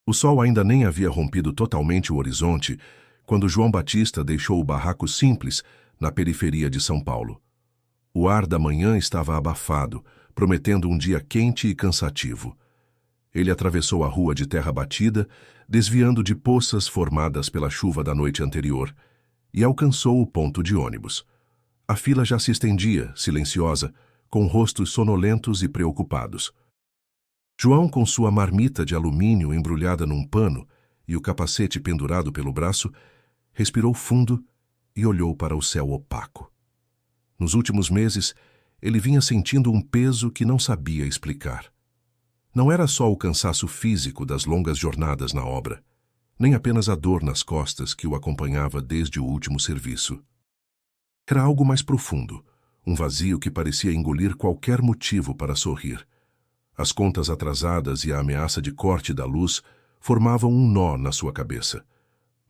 O sol ainda nem havia rompido totalmente o horizonte quando João Batista deixou o barraco simples na periferia de São Paulo. O ar da manhã estava abafado, prometendo um dia quente e cansativo. Ele atravessou a rua de terra batida, desviando de poças formadas pela chuva da noite anterior, e alcançou o ponto de ônibus. A fila já se estendia, silenciosa, com rostos sonolentos e preocupados. João, com sua marmita de alumínio embrulhada num pano e o capacete pendurado pelo braço, respirou fundo e olhou para o céu opaco. Nos últimos meses, ele vinha sentindo um peso que não sabia explicar. Não era só o cansaço físico das longas jornadas na obra, nem apenas a dor nas costas que o acompanhava desde o último serviço. Era algo mais profundo, um vazio que parecia engolir qualquer motivo para sorrir. As contas atrasadas e a ameaça de corte da luz formavam um nó na sua cabeça.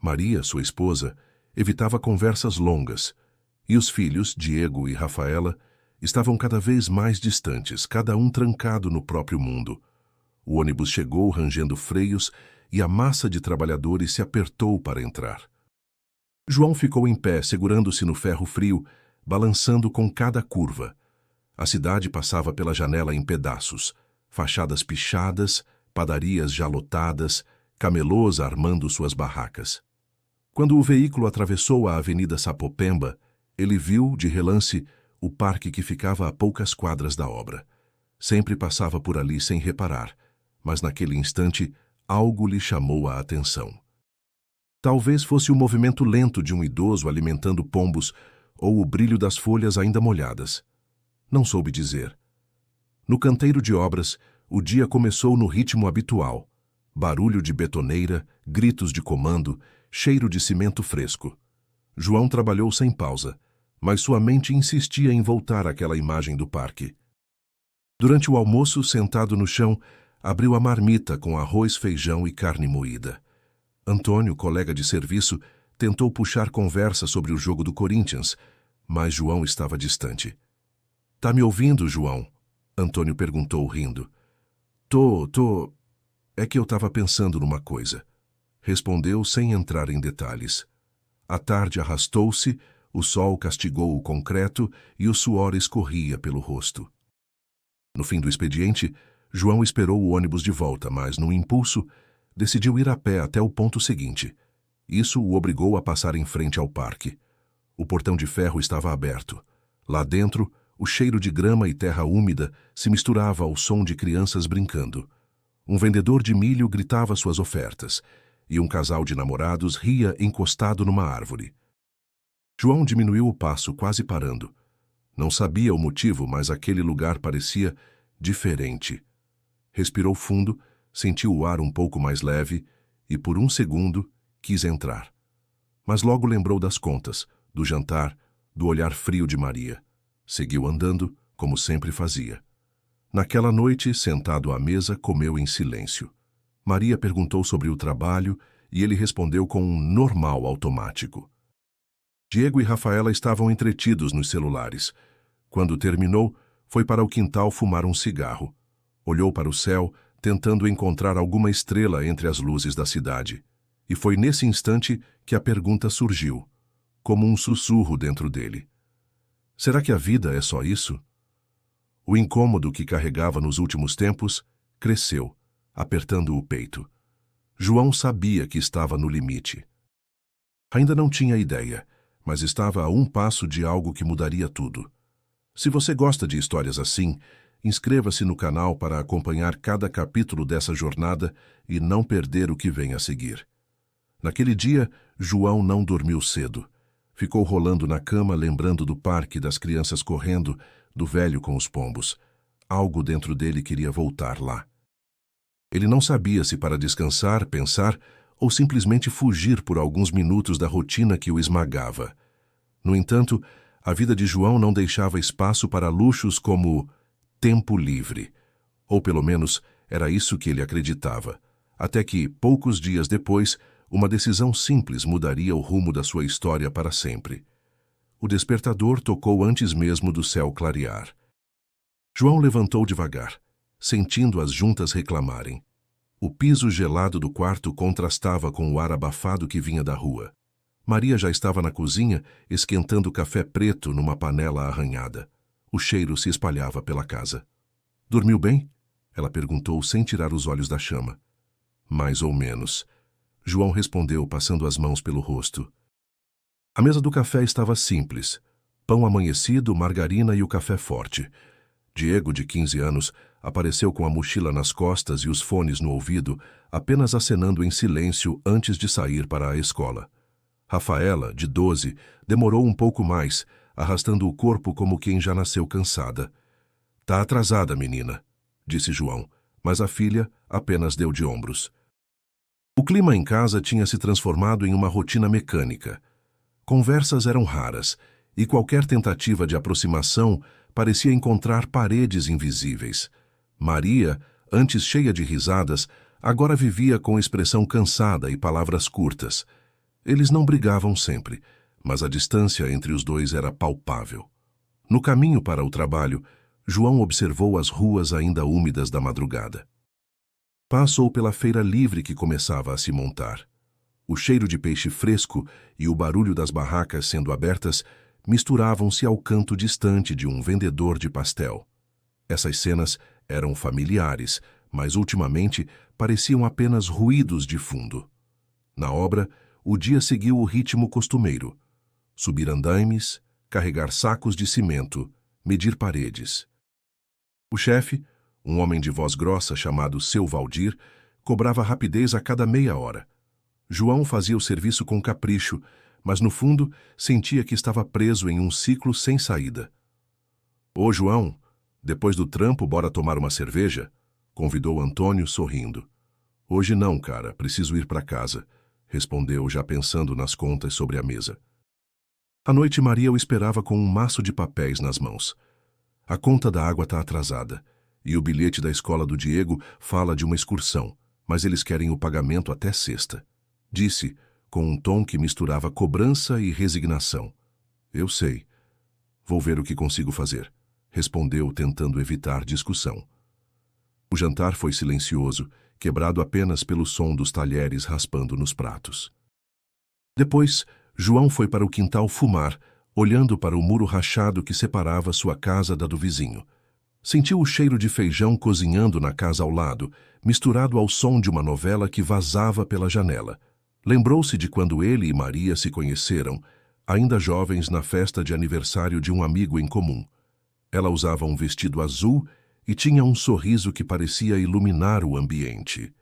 Maria, sua esposa, evitava conversas longas, e os filhos, Diego e Rafaela, estavam cada vez mais distantes, cada um trancado no próprio mundo. O ônibus chegou rangendo freios e a massa de trabalhadores se apertou para entrar. João ficou em pé, segurando-se no ferro frio, balançando com cada curva. A cidade passava pela janela em pedaços, fachadas pichadas, padarias já lotadas, camelôs armando suas barracas. Quando o veículo atravessou a Avenida Sapopemba, ele viu, de relance, o parque que ficava a poucas quadras da obra. Sempre passava por ali sem reparar, mas naquele instante algo lhe chamou a atenção. Talvez fosse o movimento lento de um idoso alimentando pombos ou o brilho das folhas ainda molhadas. Não soube dizer. No canteiro de obras, o dia começou no ritmo habitual. Barulho de betoneira, gritos de comando, cheiro de cimento fresco. João trabalhou sem pausa, mas sua mente insistia em voltar àquela imagem do parque. Durante o almoço, sentado no chão, abriu a marmita com arroz, feijão e carne moída. Antônio, colega de serviço, tentou puxar conversa sobre o jogo do Corinthians, mas João estava distante. — Tá me ouvindo, João? Antônio perguntou, rindo. — Tô. É que eu estava pensando numa coisa. Respondeu sem entrar em detalhes. A tarde arrastou-se, o sol castigou o concreto e o suor escorria pelo rosto. No fim do expediente, João esperou o ônibus de volta, mas, num impulso, decidiu ir a pé até o ponto seguinte. Isso o obrigou a passar em frente ao parque. O portão de ferro estava aberto. Lá dentro, o cheiro de grama e terra úmida se misturava ao som de crianças brincando. Um vendedor de milho gritava suas ofertas, e um casal de namorados ria encostado numa árvore. João diminuiu o passo, quase parando. Não sabia o motivo, mas aquele lugar parecia diferente. Respirou fundo, sentiu o ar um pouco mais leve e, por um segundo, quis entrar. Mas logo lembrou das contas, do jantar, do olhar frio de Maria. Seguiu andando, como sempre fazia. Naquela noite, sentado à mesa, comeu em silêncio. Maria perguntou sobre o trabalho e ele respondeu com um normal automático. Diego e Rafaela estavam entretidos nos celulares. Quando terminou, foi para o quintal fumar um cigarro. Olhou para o céu, tentando encontrar alguma estrela entre as luzes da cidade. E foi nesse instante que a pergunta surgiu, como um sussurro dentro dele. Será que a vida é só isso? O incômodo que carregava nos últimos tempos cresceu, apertando o peito. João sabia que estava no limite. Ainda não tinha ideia, mas estava a um passo de algo que mudaria tudo. Se você gosta de histórias assim, inscreva-se no canal para acompanhar cada capítulo dessa jornada e não perder o que vem a seguir. Naquele dia, João não dormiu cedo. Ficou rolando na cama, lembrando do parque, das crianças correndo, do velho com os pombos. Algo dentro dele queria voltar lá. Ele não sabia se para descansar, pensar ou simplesmente fugir por alguns minutos da rotina que o esmagava. No entanto, a vida de João não deixava espaço para luxos como tempo livre. Ou pelo menos era isso que ele acreditava. Até que, poucos dias depois, uma decisão simples mudaria o rumo da sua história para sempre. O despertador tocou antes mesmo do céu clarear. João levantou devagar, sentindo as juntas reclamarem. O piso gelado do quarto contrastava com o ar abafado que vinha da rua. Maria já estava na cozinha, esquentando café preto numa panela arranhada. O cheiro se espalhava pela casa. "Dormiu bem?" ela perguntou sem tirar os olhos da chama. "Mais ou menos." João respondeu, passando as mãos pelo rosto. A mesa do café estava simples. Pão amanhecido, margarina e o café forte. Diego, de 15 anos, apareceu com a mochila nas costas e os fones no ouvido, apenas acenando em silêncio antes de sair para a escola. Rafaela, de 12, demorou um pouco mais, arrastando o corpo como quem já nasceu cansada. "Tá atrasada, menina", disse João, mas a filha apenas deu de ombros. O clima em casa tinha se transformado em uma rotina mecânica. Conversas eram raras, e qualquer tentativa de aproximação parecia encontrar paredes invisíveis. Maria, antes cheia de risadas, agora vivia com expressão cansada e palavras curtas. Eles não brigavam sempre, mas a distância entre os dois era palpável. No caminho para o trabalho, João observou as ruas ainda úmidas da madrugada. Passou pela feira livre que começava a se montar. O cheiro de peixe fresco e o barulho das barracas sendo abertas misturavam-se ao canto distante de um vendedor de pastel. Essas cenas eram familiares, mas ultimamente pareciam apenas ruídos de fundo. Na obra, o dia seguiu o ritmo costumeiro: subir andaimes, carregar sacos de cimento, medir paredes. O chefe, um homem de voz grossa chamado Seu Valdir, cobrava rapidez a cada meia hora. João fazia o serviço com capricho, mas no fundo sentia que estava preso em um ciclo sem saída. "Ô, João, depois do trampo, bora tomar uma cerveja?" convidou Antônio, sorrindo. "Hoje não, cara, preciso ir para casa", respondeu, já pensando nas contas sobre a mesa. À noite, Maria o esperava com um maço de papéis nas mãos. "A conta da água está atrasada, e o bilhete da escola do Diego fala de uma excursão, mas eles querem o pagamento até sexta", disse, com um tom que misturava cobrança e resignação. "Eu sei. Vou ver o que consigo fazer", respondeu, tentando evitar discussão. O jantar foi silencioso, quebrado apenas pelo som dos talheres raspando nos pratos. Depois, João foi para o quintal fumar, olhando para o muro rachado que separava sua casa da do vizinho. Sentiu o cheiro de feijão cozinhando na casa ao lado, misturado ao som de uma novela que vazava pela janela. Lembrou-se de quando ele e Maria se conheceram, ainda jovens, na festa de aniversário de um amigo em comum. Ela usava um vestido azul e tinha um sorriso que parecia iluminar o ambiente.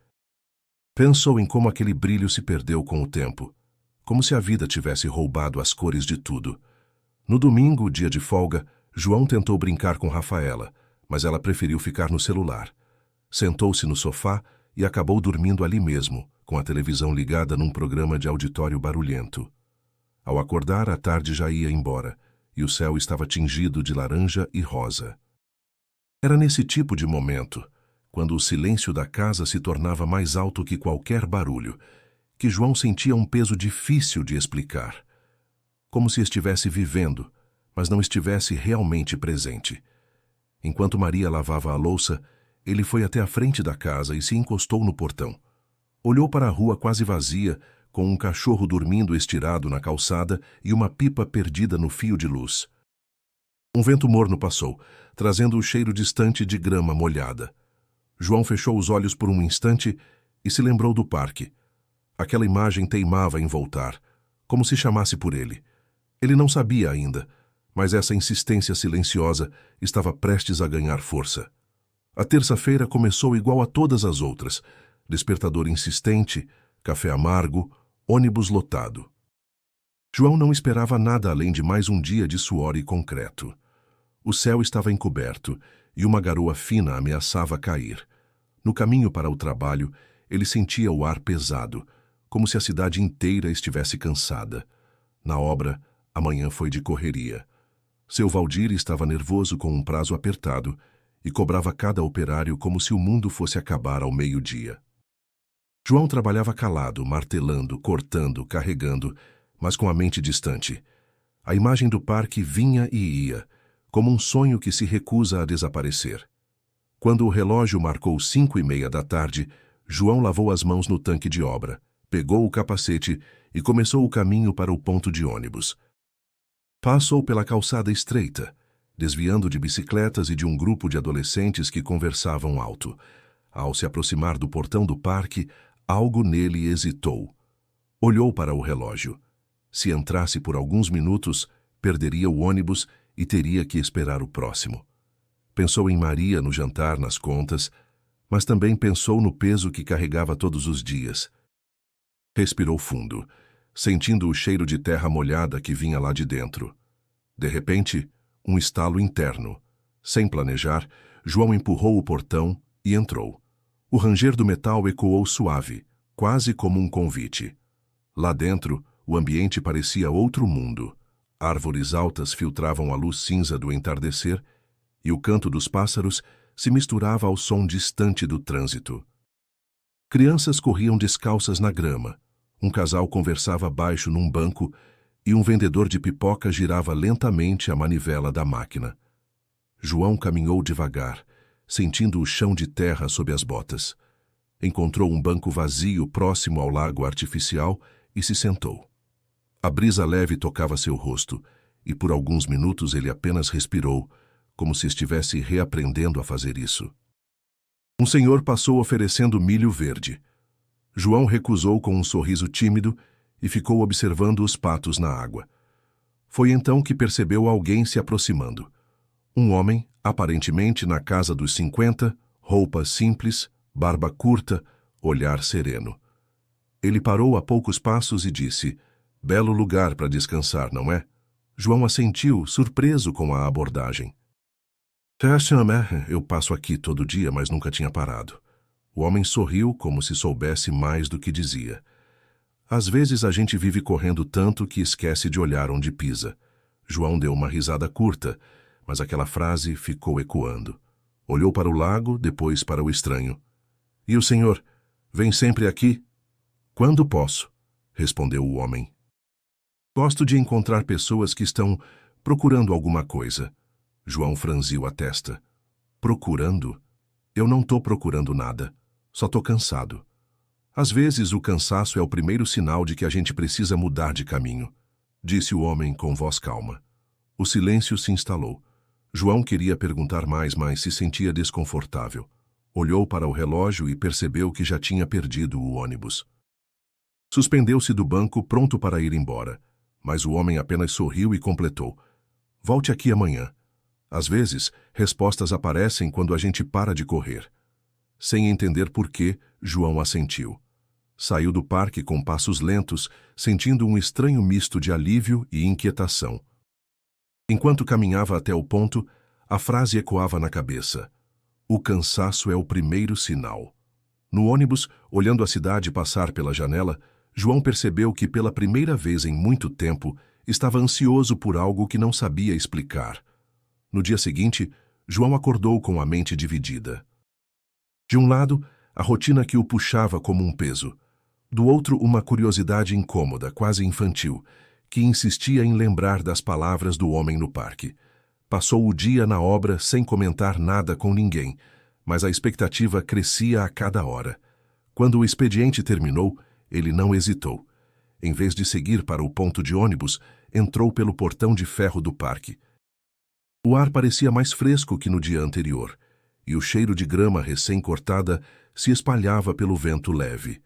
Pensou em como aquele brilho se perdeu com o tempo, como se a vida tivesse roubado as cores de tudo. No domingo, dia de folga, João tentou brincar com Rafaela, mas ela preferiu ficar no celular. Sentou-se no sofá e acabou dormindo ali mesmo, com a televisão ligada num programa de auditório barulhento. Ao acordar, a tarde já ia embora, e o céu estava tingido de laranja e rosa. Era nesse tipo de momento, quando o silêncio da casa se tornava mais alto que qualquer barulho, que João sentia um peso difícil de explicar. Como se estivesse vivendo, mas não estivesse realmente presente. Enquanto Maria lavava a louça, ele foi até a frente da casa e se encostou no portão. Olhou para a rua quase vazia, com um cachorro dormindo estirado na calçada e uma pipa perdida no fio de luz. Um vento morno passou, trazendo o cheiro distante de grama molhada. João fechou os olhos por um instante e se lembrou do parque. Aquela imagem teimava em voltar, como se chamasse por ele. Ele não sabia ainda, mas essa insistência silenciosa estava prestes a ganhar força. A terça-feira começou igual a todas as outras: despertador insistente, café amargo, ônibus lotado. João não esperava nada além de mais um dia de suor e concreto. O céu estava encoberto e uma garoa fina ameaçava cair. No caminho para o trabalho, ele sentia o ar pesado, como se a cidade inteira estivesse cansada. Na obra, a manhã foi de correria. Seu Valdir estava nervoso com um prazo apertado e cobrava cada operário como se o mundo fosse acabar ao meio-dia. João trabalhava calado, martelando, cortando, carregando, mas com a mente distante. A imagem do parque vinha e ia, como um sonho que se recusa a desaparecer. Quando o relógio marcou 5:30 da tarde, João lavou as mãos no tanque de obra, pegou o capacete e começou o caminho para o ponto de ônibus. Passou pela calçada estreita, desviando de bicicletas e de um grupo de adolescentes que conversavam alto. Ao se aproximar do portão do parque, algo nele hesitou. Olhou para o relógio. Se entrasse por alguns minutos, perderia o ônibus e teria que esperar o próximo. Pensou em Maria no jantar, nas contas, mas também pensou no peso que carregava todos os dias. Respirou fundo, sentindo o cheiro de terra molhada que vinha lá de dentro. De repente, um estalo interno. Sem planejar, João empurrou o portão e entrou. O ranger do metal ecoou suave, quase como um convite. Lá dentro, o ambiente parecia outro mundo. Árvores altas filtravam a luz cinza do entardecer e o canto dos pássaros se misturava ao som distante do trânsito. Crianças corriam descalças na grama. Um casal conversava baixo num banco e um vendedor de pipoca girava lentamente a manivela da máquina. João caminhou devagar, sentindo o chão de terra sob as botas. Encontrou um banco vazio próximo ao lago artificial e se sentou. A brisa leve tocava seu rosto e por alguns minutos ele apenas respirou, como se estivesse reaprendendo a fazer isso. Um senhor passou oferecendo milho verde. João recusou com um sorriso tímido e ficou observando os patos na água. Foi então que percebeu alguém se aproximando. Um homem, aparentemente na casa dos 50, roupa simples, barba curta, olhar sereno. Ele parou a poucos passos e disse: "Belo lugar para descansar, não é?" João assentiu, surpreso com a abordagem. Eu passo aqui todo dia, mas nunca tinha parado." O homem sorriu como se soubesse mais do que dizia. Às vezes a gente vive correndo tanto que esquece de olhar onde pisa. João deu uma risada curta, mas aquela frase ficou ecoando. Olhou para o lago, depois para o estranho. "E o senhor? Vem sempre aqui?" "Quando posso", respondeu o homem. "Gosto de encontrar pessoas que estão procurando alguma coisa." João franziu a testa. "Procurando? Eu não estou procurando nada. Só estou cansado." "Às vezes o cansaço é o primeiro sinal de que a gente precisa mudar de caminho", disse o homem com voz calma. O silêncio se instalou. João queria perguntar mais, mas se sentia desconfortável. Olhou para o relógio e percebeu que já tinha perdido o ônibus. Suspendeu-se do banco, pronto para ir embora, mas o homem apenas sorriu e completou: "Volte aqui amanhã." Às vezes, respostas aparecem quando a gente para de correr. Sem entender por quê, João assentiu. Saiu do parque com passos lentos, sentindo um estranho misto de alívio e inquietação. Enquanto caminhava até o ponto, a frase ecoava na cabeça: "O cansaço é o primeiro sinal." No ônibus, olhando a cidade passar pela janela, João percebeu que pela primeira vez em muito tempo estava ansioso por algo que não sabia explicar. No dia seguinte, João acordou com a mente dividida. De um lado, a rotina que o puxava como um peso. Do outro, uma curiosidade incômoda, quase infantil, que insistia em lembrar das palavras do homem no parque. Passou o dia na obra sem comentar nada com ninguém, mas a expectativa crescia a cada hora. Quando o expediente terminou, ele não hesitou. Em vez de seguir para o ponto de ônibus, entrou pelo portão de ferro do parque. O ar parecia mais fresco que no dia anterior, e o cheiro de grama recém-cortada se espalhava pelo vento leve.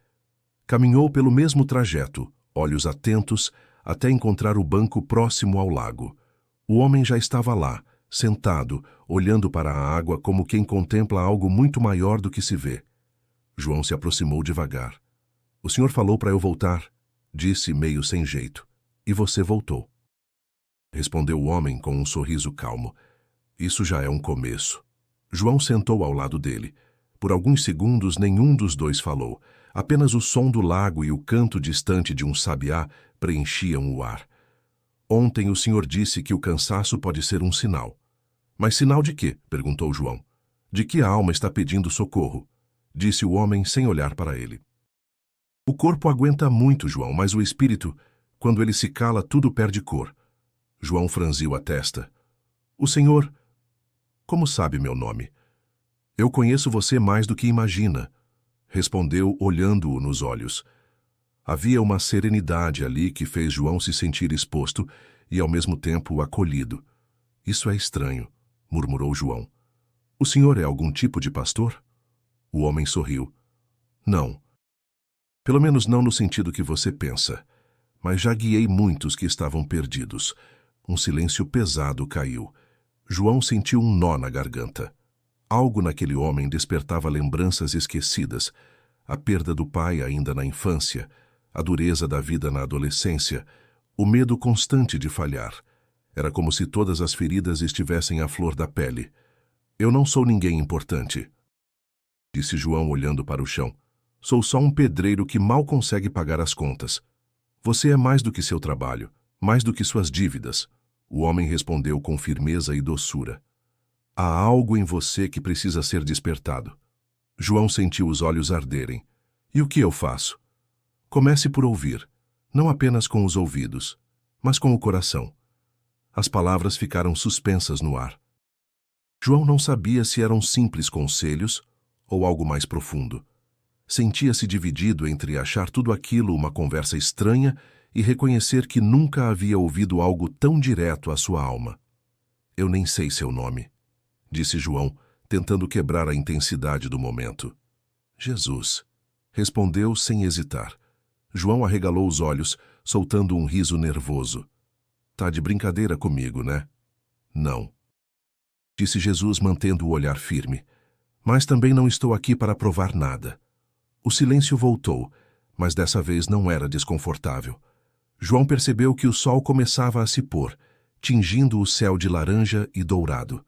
Caminhou pelo mesmo trajeto, olhos atentos, até encontrar o banco próximo ao lago. O homem já estava lá, sentado, olhando para a água como quem contempla algo muito maior do que se vê. João se aproximou devagar. "O senhor falou para eu voltar", disse meio sem jeito. "E você voltou", respondeu o homem com um sorriso calmo. "Isso já é um começo." João sentou ao lado dele. Por alguns segundos nenhum dos dois falou. Apenas o som do lago e o canto distante de um sabiá preenchiam o ar. "Ontem o senhor disse que o cansaço pode ser um sinal." "Mas sinal de quê?" perguntou João. "De que a alma está pedindo socorro", disse o homem sem olhar para ele. "O corpo aguenta muito, João, mas o espírito, quando ele se cala, tudo perde cor." João franziu a testa. "O senhor... Como sabe meu nome?" "Eu conheço você mais do que imagina." respondeu olhando-o nos olhos. Havia uma serenidade ali que fez João se sentir exposto e ao mesmo tempo acolhido. Isso é estranho, murmurou João. O senhor é algum tipo de pastor? O homem sorriu. Não. Pelo menos não no sentido que você pensa. Mas já guiei muitos que estavam perdidos. Um silêncio pesado caiu. João sentiu um nó na garganta. Algo naquele homem despertava lembranças esquecidas. A perda do pai ainda na infância, a dureza da vida na adolescência, o medo constante de falhar. Era como se todas as feridas estivessem à flor da pele. Eu não sou ninguém importante, disse João olhando para o chão. Sou só um pedreiro que mal consegue pagar as contas. Você é mais do que seu trabalho, mais do que suas dívidas. O homem respondeu com firmeza e doçura. Há algo em você que precisa ser despertado. João sentiu os olhos arderem. E o que eu faço? Comece por ouvir, não apenas com os ouvidos, mas com o coração. As palavras ficaram suspensas no ar. João não sabia se eram simples conselhos ou algo mais profundo. Sentia-se dividido entre achar tudo aquilo uma conversa estranha e reconhecer que nunca havia ouvido algo tão direto à sua alma. Eu nem sei seu nome, disse João, tentando quebrar a intensidade do momento. Jesus, respondeu sem hesitar. João arregalou os olhos, soltando um riso nervoso. Tá de brincadeira comigo, né? Não, disse Jesus, mantendo o olhar firme. Mas também não estou aqui para provar nada. O silêncio voltou, mas dessa vez não era desconfortável. João percebeu que o sol começava a se pôr, tingindo o céu de laranja e dourado.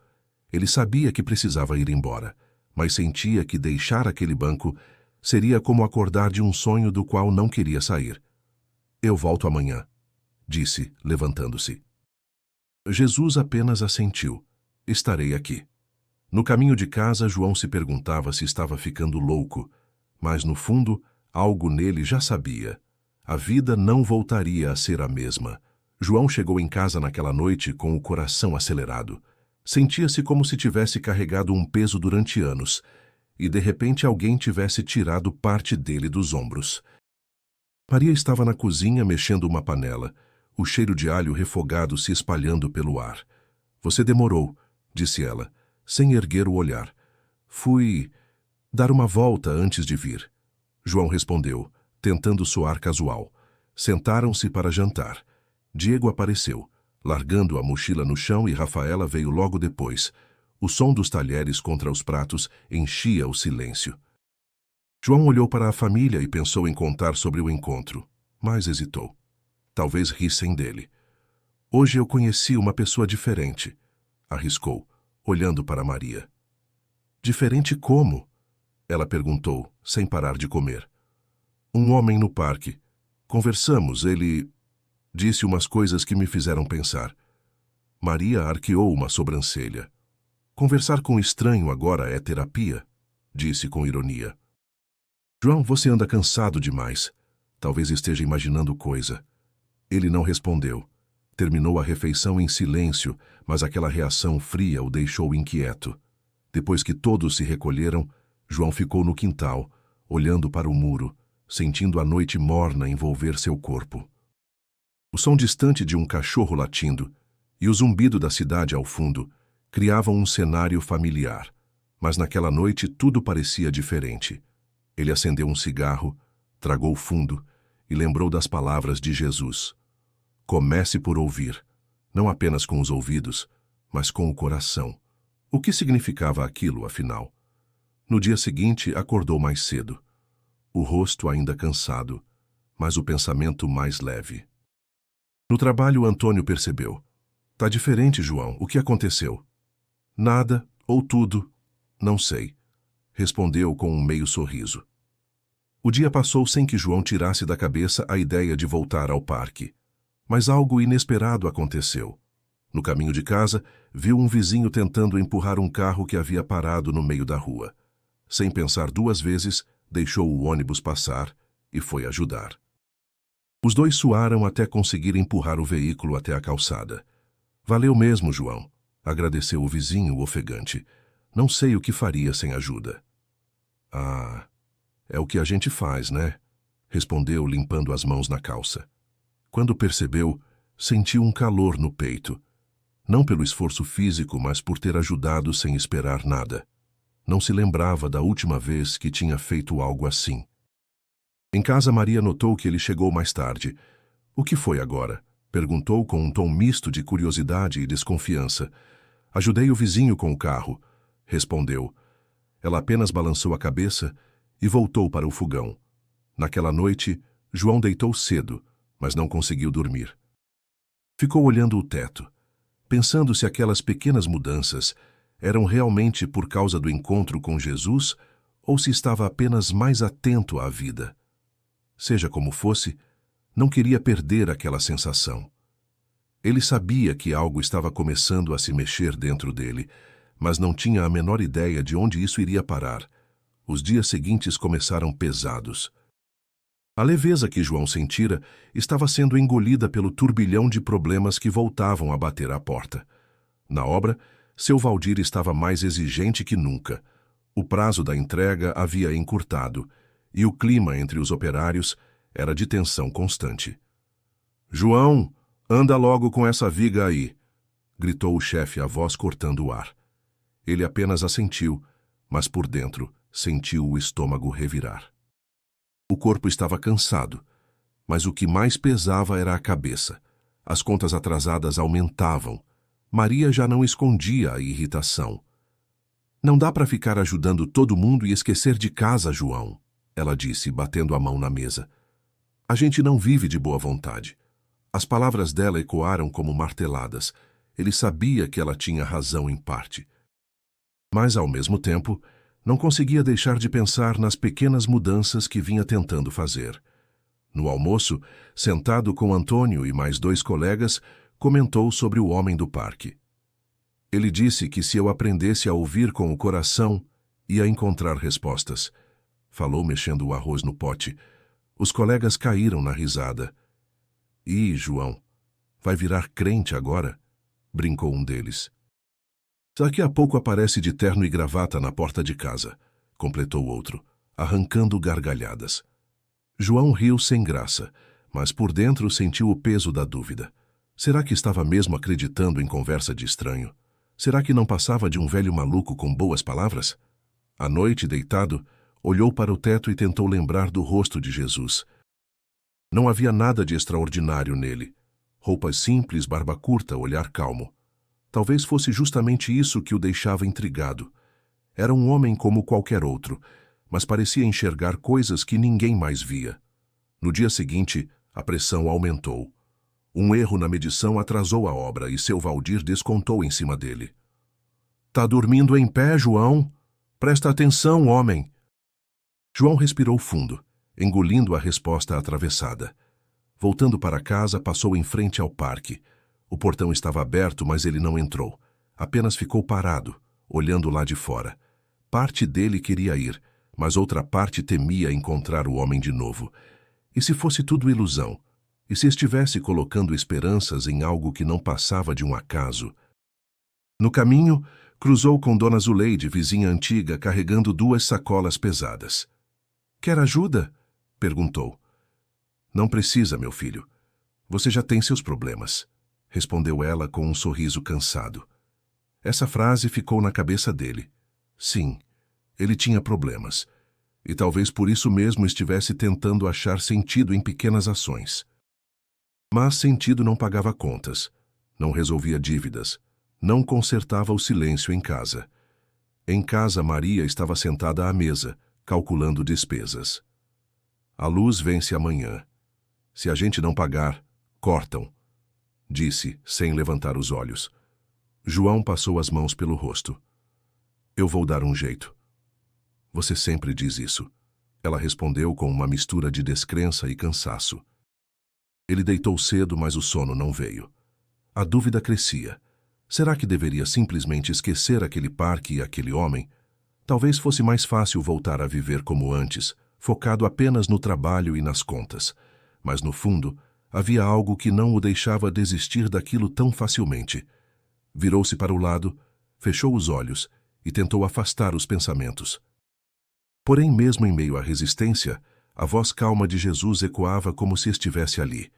Ele sabia que precisava ir embora, mas sentia que deixar aquele banco seria como acordar de um sonho do qual não queria sair. Eu volto amanhã, disse, levantando-se. Jesus apenas assentiu. Estarei aqui. No caminho de casa, João se perguntava se estava ficando louco, mas no fundo, algo nele já sabia. A vida não voltaria a ser a mesma. João chegou em casa naquela noite com o coração acelerado. Sentia-se como se tivesse carregado um peso durante anos, e de repente alguém tivesse tirado parte dele dos ombros. Maria estava na cozinha mexendo uma panela, o cheiro de alho refogado se espalhando pelo ar. Você demorou, disse ela, sem erguer o olhar. Fui dar uma volta antes de vir. João respondeu, tentando soar casual. Sentaram-se para jantar. Diego apareceu, largando a mochila no chão, e Rafaela veio logo depois. O som dos talheres contra os pratos enchia o silêncio. João olhou para a família e pensou em contar sobre o encontro, mas hesitou. Talvez rissem dele. Hoje eu conheci uma pessoa diferente, arriscou, olhando para Maria. Diferente como? Ela perguntou, sem parar de comer. Um homem no parque. Conversamos, ele disse umas coisas que me fizeram pensar. Maria arqueou uma sobrancelha. Conversar com um estranho agora é terapia, disse com ironia. João, você anda cansado demais. Talvez esteja imaginando coisa. Ele não respondeu. Terminou a refeição em silêncio, mas aquela reação fria o deixou inquieto. Depois que todos se recolheram, João ficou no quintal, olhando para o muro, sentindo a noite morna envolver seu corpo. O som distante de um cachorro latindo e o zumbido da cidade ao fundo criavam um cenário familiar, mas naquela noite tudo parecia diferente. Ele acendeu um cigarro, tragou fundo e lembrou das palavras de Jesus. Comece por ouvir, não apenas com os ouvidos, mas com o coração. O que significava aquilo, afinal? No dia seguinte, acordou mais cedo. O rosto ainda cansado, mas o pensamento mais leve. No trabalho, Antônio percebeu. Tá diferente, João. O que aconteceu? Nada, ou tudo, não sei, respondeu com um meio sorriso. O dia passou sem que João tirasse da cabeça a ideia de voltar ao parque. Mas algo inesperado aconteceu. No caminho de casa, viu um vizinho tentando empurrar um carro que havia parado no meio da rua. Sem pensar duas vezes, deixou o ônibus passar e foi ajudar. Os dois suaram até conseguir empurrar o veículo até a calçada. Valeu mesmo, João, agradeceu o vizinho ofegante. Não sei o que faria sem ajuda. Ah, É o que a gente faz, né? Respondeu, limpando as mãos na calça. Quando percebeu, sentiu um calor no peito. Não pelo esforço físico, mas por ter ajudado sem esperar nada. Não se lembrava da última vez que tinha feito algo assim. Em casa, Maria notou que ele chegou mais tarde. O que foi agora? Perguntou com um tom misto de curiosidade e desconfiança. Ajudei o vizinho com o carro, respondeu. Ela apenas balançou a cabeça e voltou para o fogão. Naquela noite, João deitou cedo, mas não conseguiu dormir. Ficou olhando o teto, pensando se aquelas pequenas mudanças eram realmente por causa do encontro com Jesus ou se estava apenas mais atento à vida. Seja como fosse, não queria perder aquela sensação. Ele sabia que algo estava começando a se mexer dentro dele, mas não tinha a menor ideia de onde isso iria parar. Os dias seguintes começaram pesados. A leveza que João sentira estava sendo engolida pelo turbilhão de problemas que voltavam a bater à porta. Na obra, seu Valdir estava mais exigente que nunca. O prazo da entrega havia encurtado, e o clima entre os operários era de tensão constante. "João, anda logo com essa viga aí", gritou o chefe, a voz cortando o ar. Ele apenas assentiu, mas por dentro sentiu o estômago revirar. O corpo estava cansado, mas o que mais pesava era a cabeça. As contas atrasadas aumentavam. Maria já não escondia a irritação. "Não dá para ficar ajudando todo mundo e esquecer de casa, João", ela disse, batendo a mão na mesa. "A gente não vive de boa vontade." As palavras dela ecoaram como marteladas. Ele sabia que ela tinha razão em parte. Mas, ao mesmo tempo, não conseguia deixar de pensar nas pequenas mudanças que vinha tentando fazer. No almoço, sentado com Antônio e mais 2 colegas, comentou sobre o homem do parque. Ele disse que se eu aprendesse a ouvir com o coração, ia encontrar respostas. Falou mexendo o arroz no pote. Os colegas caíram na risada. "Ih, João, vai virar crente agora?", brincou um deles. "Daqui a pouco aparece de terno e gravata na porta de casa", completou outro, arrancando gargalhadas. João riu sem graça, mas por dentro sentiu o peso da dúvida. Será que estava mesmo acreditando em conversa de estranho? Será que não passava de um velho maluco com boas palavras? À noite, deitado, olhou para o teto e tentou lembrar do rosto de Jesus. Não havia nada de extraordinário nele. Roupas simples, barba curta, olhar calmo. Talvez fosse justamente isso que o deixava intrigado. Era um homem como qualquer outro, mas parecia enxergar coisas que ninguém mais via. No dia seguinte, a pressão aumentou. Um erro na medição atrasou a obra e seu Valdir descontou em cima dele. "Tá dormindo em pé, João? Presta atenção, homem!" João respirou fundo, engolindo a resposta atravessada. Voltando para casa, passou em frente ao parque. O portão estava aberto, mas ele não entrou. Apenas ficou parado, olhando lá de fora. Parte dele queria ir, mas outra parte temia encontrar o homem de novo. E se fosse tudo ilusão? E se estivesse colocando esperanças em algo que não passava de um acaso? No caminho, cruzou com Dona Zuleide, vizinha antiga, carregando 2 sacolas pesadas. "Quer ajuda?", perguntou. "Não precisa, meu filho. Você já tem seus problemas", respondeu ela com um sorriso cansado. Essa frase ficou na cabeça dele. Sim, ele tinha problemas. E talvez por isso mesmo estivesse tentando achar sentido em pequenas ações. Mas sentido não pagava contas, não resolvia dívidas, não consertava o silêncio em casa. Em casa, Maria estava sentada à mesa, calculando despesas. "A luz vence amanhã. Se a gente não pagar, cortam", disse, sem levantar os olhos. João passou as mãos pelo rosto. "Eu vou dar um jeito." "Você sempre diz isso", ela respondeu com uma mistura de descrença e cansaço. Ele deitou cedo, mas o sono não veio. A dúvida crescia. Será que deveria simplesmente esquecer aquele parque e aquele homem? Talvez fosse mais fácil voltar a viver como antes, focado apenas no trabalho e nas contas. Mas, no fundo, havia algo que não o deixava desistir daquilo tão facilmente. Virou-se para o lado, fechou os olhos e tentou afastar os pensamentos. Porém, mesmo em meio à resistência, a voz calma de Jesus ecoava como se estivesse ali.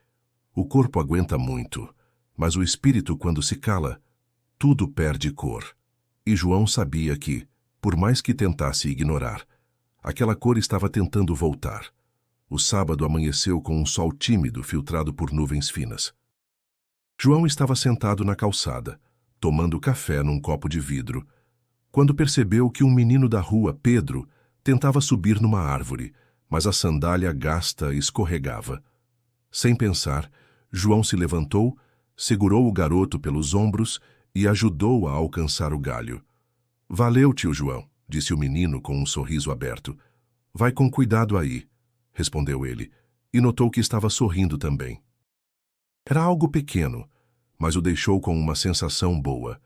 O corpo aguenta muito, mas o espírito, quando se cala, tudo perde cor. E João sabia que, por mais que tentasse ignorar, aquela cor estava tentando voltar. O sábado amanheceu com um sol tímido filtrado por nuvens finas. João estava sentado na calçada, tomando café num copo de vidro, quando percebeu que um menino da rua, Pedro, tentava subir numa árvore, mas a sandália gasta escorregava. Sem pensar, João se levantou, segurou o garoto pelos ombros e ajudou a alcançar o galho. "Valeu, tio João", disse o menino com um sorriso aberto. "Vai com cuidado aí", respondeu ele, e notou que estava sorrindo também. Era algo pequeno, mas o deixou com uma sensação boa.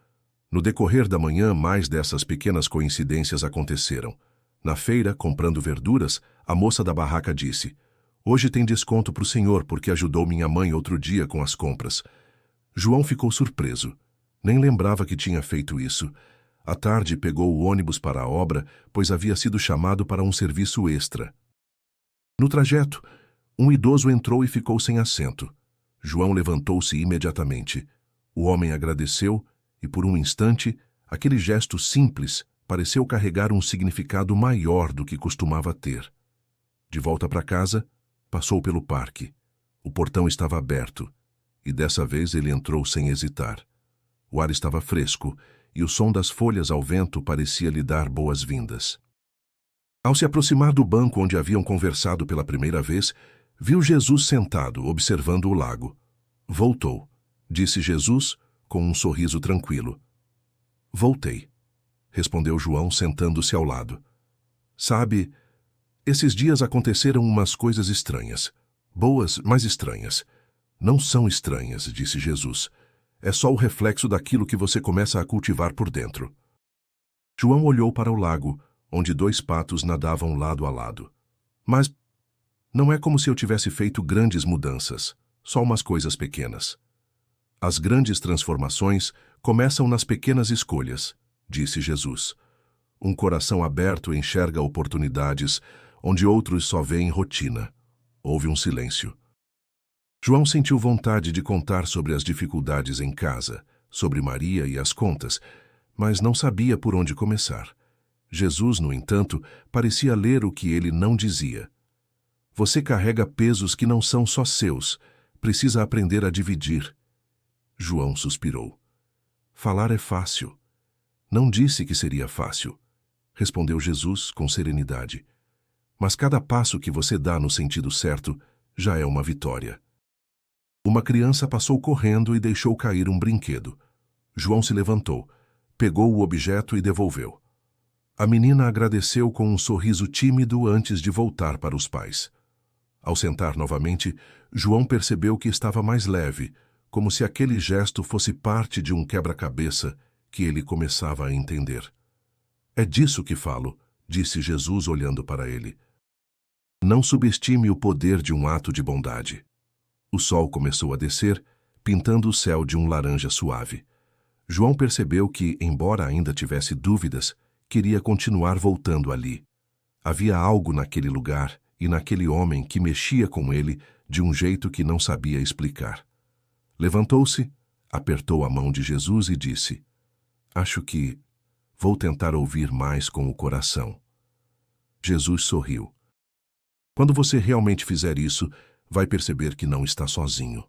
No decorrer da manhã, mais dessas pequenas coincidências aconteceram. Na feira, comprando verduras, a moça da barraca disse: "Hoje tem desconto para o senhor porque ajudou minha mãe outro dia com as compras." João ficou surpreso. Nem lembrava que tinha feito isso. À tarde, pegou o ônibus para a obra, pois havia sido chamado para um serviço extra. No trajeto, um idoso entrou e ficou sem assento. João levantou-se imediatamente. O homem agradeceu e, por um instante, aquele gesto simples pareceu carregar um significado maior do que costumava ter. De volta para casa, passou pelo parque. O portão estava aberto, e dessa vez ele entrou sem hesitar. O ar estava fresco, e o som das folhas ao vento parecia lhe dar boas-vindas. Ao se aproximar do banco onde haviam conversado pela primeira vez, viu Jesus sentado, observando o lago. "Voltou", disse Jesus, com um sorriso tranquilo. "Voltei", respondeu João, sentando-se ao lado. "Sabe, esses dias aconteceram umas coisas estranhas. Boas, mas estranhas." "Não são estranhas", disse Jesus. "É só o reflexo daquilo que você começa a cultivar por dentro." João olhou para o lago, onde 2 patos nadavam lado a lado. "Mas não é como se eu tivesse feito grandes mudanças, só umas coisas pequenas." "As grandes transformações começam nas pequenas escolhas", disse Jesus. "Um coração aberto enxerga oportunidades onde outros só veem rotina." Houve um silêncio. João sentiu vontade de contar sobre as dificuldades em casa, sobre Maria e as contas, mas não sabia por onde começar. Jesus, no entanto, parecia ler o que ele não dizia. "Você carrega pesos que não são só seus. Precisa aprender a dividir." João suspirou. "Falar é fácil." "Não disse que seria fácil", respondeu Jesus com serenidade. "Mas cada passo que você dá no sentido certo já é uma vitória." Uma criança passou correndo e deixou cair um brinquedo. João se levantou, pegou o objeto e devolveu. A menina agradeceu com um sorriso tímido antes de voltar para os pais. Ao sentar novamente, João percebeu que estava mais leve, como se aquele gesto fosse parte de um quebra-cabeça que ele começava a entender. "É disso que falo", disse Jesus olhando para ele. "Não subestime o poder de um ato de bondade." O sol começou a descer, pintando o céu de um laranja suave. João percebeu que, embora ainda tivesse dúvidas, queria continuar voltando ali. Havia algo naquele lugar e naquele homem que mexia com ele de um jeito que não sabia explicar. Levantou-se, apertou a mão de Jesus e disse: "Acho que vou tentar ouvir mais com o coração." Jesus sorriu. "Quando você realmente fizer isso, vai perceber que não está sozinho."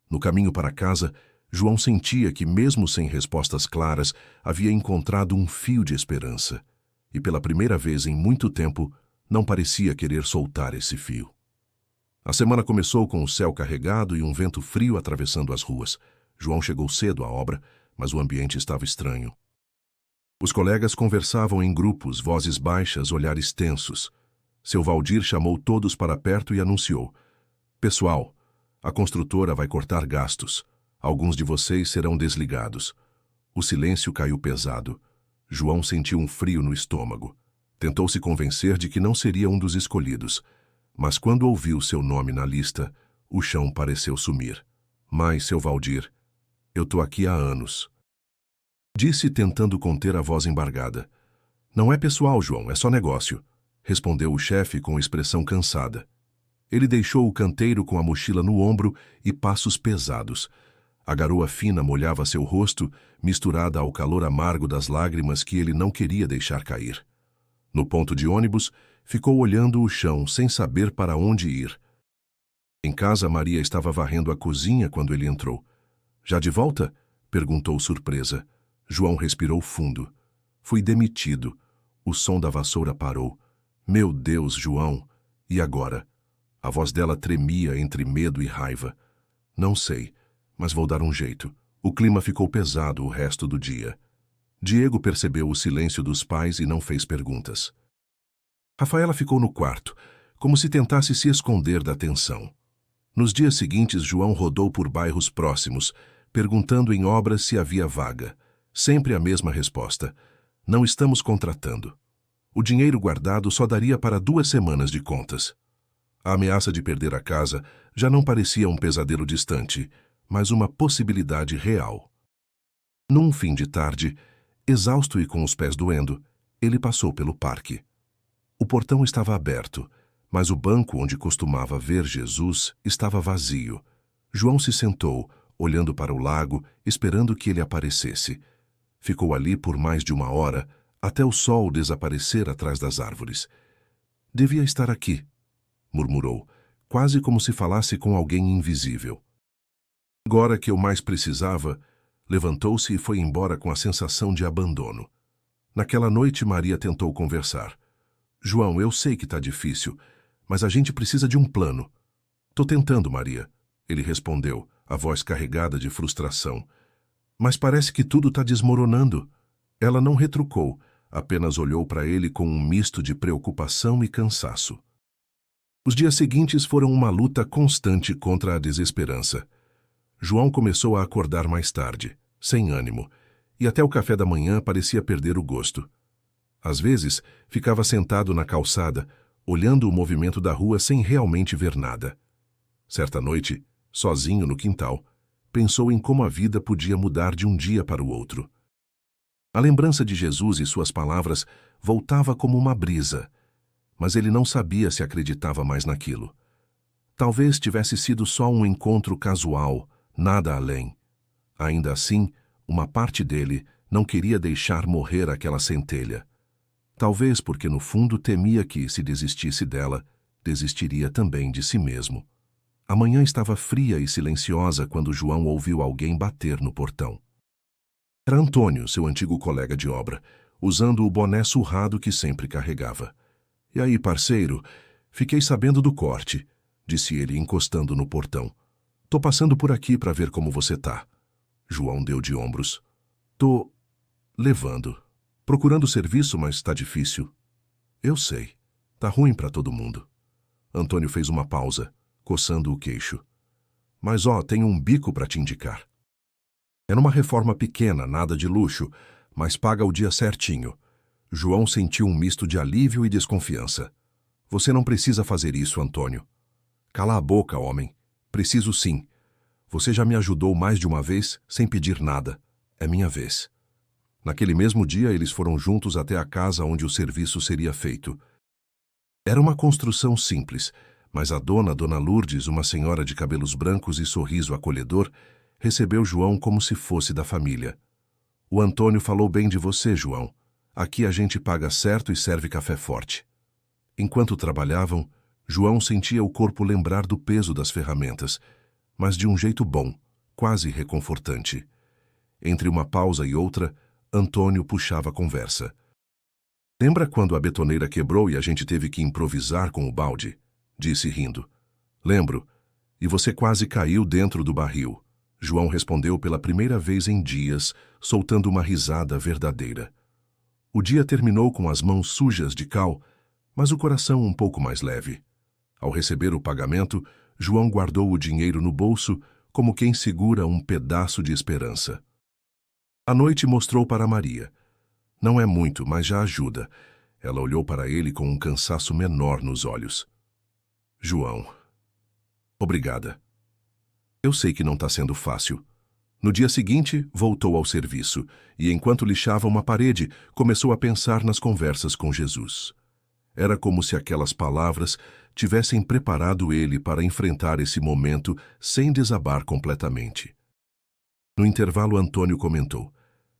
No caminho para casa, João sentia que, mesmo sem respostas claras, havia encontrado um fio de esperança. E pela primeira vez em muito tempo, não parecia querer soltar esse fio. A semana começou com o céu carregado e um vento frio atravessando as ruas. João chegou cedo à obra, mas o ambiente estava estranho. Os colegas conversavam em grupos, vozes baixas, olhares tensos. Seu Valdir chamou todos para perto e anunciou: "Pessoal, a construtora vai cortar gastos. Alguns de vocês serão desligados." O silêncio caiu pesado. João sentiu um frio no estômago. Tentou se convencer de que não seria um dos escolhidos. Mas quando ouviu seu nome na lista, o chão pareceu sumir. "Mas, seu Valdir, eu tô aqui há anos", disse tentando conter a voz embargada. "Não é pessoal, João, é só negócio." respondeu o chefe com expressão cansada. Ele deixou o canteiro com a mochila no ombro e passos pesados. A garoa fina molhava seu rosto, misturada ao calor amargo das lágrimas que ele não queria deixar cair. No ponto de ônibus, ficou olhando o chão, sem saber para onde ir. Em casa, Maria estava varrendo a cozinha quando ele entrou. Já de volta? Perguntou surpresa. João respirou fundo. Fui demitido. O som da vassoura parou. Meu Deus, João! E agora? A voz dela tremia entre medo e raiva. Não sei, mas vou dar um jeito. O clima ficou pesado o resto do dia. Diego percebeu o silêncio dos pais e não fez perguntas. Rafaela ficou no quarto, como se tentasse se esconder da tensão. Nos dias seguintes, João rodou por bairros próximos, perguntando em obras se havia vaga. Sempre a mesma resposta. Não estamos contratando. O dinheiro guardado só daria para 2 semanas de contas. A ameaça de perder a casa já não parecia um pesadelo distante, mas uma possibilidade real. Num fim de tarde, exausto e com os pés doendo, ele passou pelo parque. O portão estava aberto, mas o banco onde costumava ver Jesus estava vazio. João se sentou, olhando para o lago, esperando que ele aparecesse. Ficou ali por mais de 1 hora, até o sol desaparecer atrás das árvores. Devia estar aqui, murmurou, quase como se falasse com alguém invisível. Agora que eu mais precisava, levantou-se e foi embora com a sensação de abandono. Naquela noite, Maria tentou conversar. João, eu sei que tá difícil, mas a gente precisa de um plano. Tô tentando, Maria, ele respondeu, a voz carregada de frustração. Mas parece que tudo tá desmoronando. Ela não retrucou, apenas olhou para ele com um misto de preocupação e cansaço. Os dias seguintes foram uma luta constante contra a desesperança. João começou a acordar mais tarde, sem ânimo, e até o café da manhã parecia perder o gosto. Às vezes, ficava sentado na calçada, olhando o movimento da rua sem realmente ver nada. Certa noite, sozinho no quintal, pensou em como a vida podia mudar de um dia para o outro. A lembrança de Jesus e suas palavras voltava como uma brisa, mas ele não sabia se acreditava mais naquilo. Talvez tivesse sido só um encontro casual, nada além. Ainda assim, uma parte dele não queria deixar morrer aquela centelha. Talvez porque no fundo temia que, se desistisse dela, desistiria também de si mesmo. A manhã estava fria e silenciosa quando João ouviu alguém bater no portão. Era Antônio, seu antigo colega de obra, usando o boné surrado que sempre carregava. E aí, parceiro, fiquei sabendo do corte, disse ele encostando no portão. Tô passando por aqui para ver como você tá. João deu de ombros. Tô levando. Procurando serviço, mas tá difícil. Eu sei. Tá ruim para todo mundo. Antônio fez uma pausa, coçando o queixo. Mas tenho um bico para te indicar. É numa reforma pequena, nada de luxo, mas paga o dia certinho. João sentiu um misto de alívio e desconfiança. Você não precisa fazer isso, Antônio. Cala a boca, homem. Preciso sim. Você já me ajudou mais de uma vez sem pedir nada. É minha vez. Naquele mesmo dia, eles foram juntos até a casa onde o serviço seria feito. Era uma construção simples, mas a Dona Lourdes, uma senhora de cabelos brancos e sorriso acolhedor, recebeu João como se fosse da família. O Antônio falou bem de você, João. Aqui a gente paga certo e serve café forte. Enquanto trabalhavam, João sentia o corpo lembrar do peso das ferramentas, mas de um jeito bom, quase reconfortante. Entre uma pausa e outra, Antônio puxava a conversa. Lembra quando a betoneira quebrou e a gente teve que improvisar com o balde? Disse rindo. Lembro. E você quase caiu dentro do barril. João respondeu pela primeira vez em dias, soltando uma risada verdadeira. O dia terminou com as mãos sujas de cal, mas o coração um pouco mais leve. Ao receber o pagamento, João guardou o dinheiro no bolso, como quem segura um pedaço de esperança. À noite mostrou para Maria. Não é muito, mas já ajuda. Ela olhou para ele com um cansaço menor nos olhos. João. Obrigada. Eu sei que não está sendo fácil. No dia seguinte, voltou ao serviço, e enquanto lixava uma parede, começou a pensar nas conversas com Jesus. Era como se aquelas palavras tivessem preparado ele para enfrentar esse momento sem desabar completamente. No intervalo, Antônio comentou: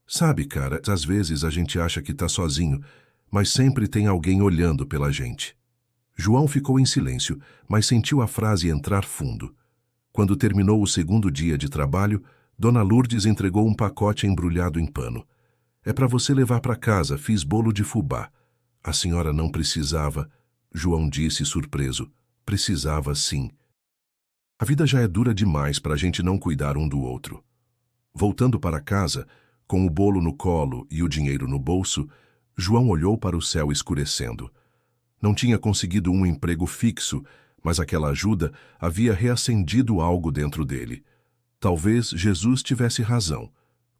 "Sabe, cara, às vezes a gente acha que está sozinho, mas sempre tem alguém olhando pela gente." João ficou em silêncio, mas sentiu a frase entrar fundo. Quando terminou o segundo dia de trabalho, Dona Lourdes entregou um pacote embrulhado em pano. "É para você levar para casa, fiz bolo de fubá." "A senhora não precisava," João disse surpreso. "Precisava sim. A vida já é dura demais para a gente não cuidar um do outro." Voltando para casa, com o bolo no colo e o dinheiro no bolso, João olhou para o céu escurecendo. Não tinha conseguido um emprego fixo, mas aquela ajuda havia reacendido algo dentro dele. Talvez Jesus tivesse razão.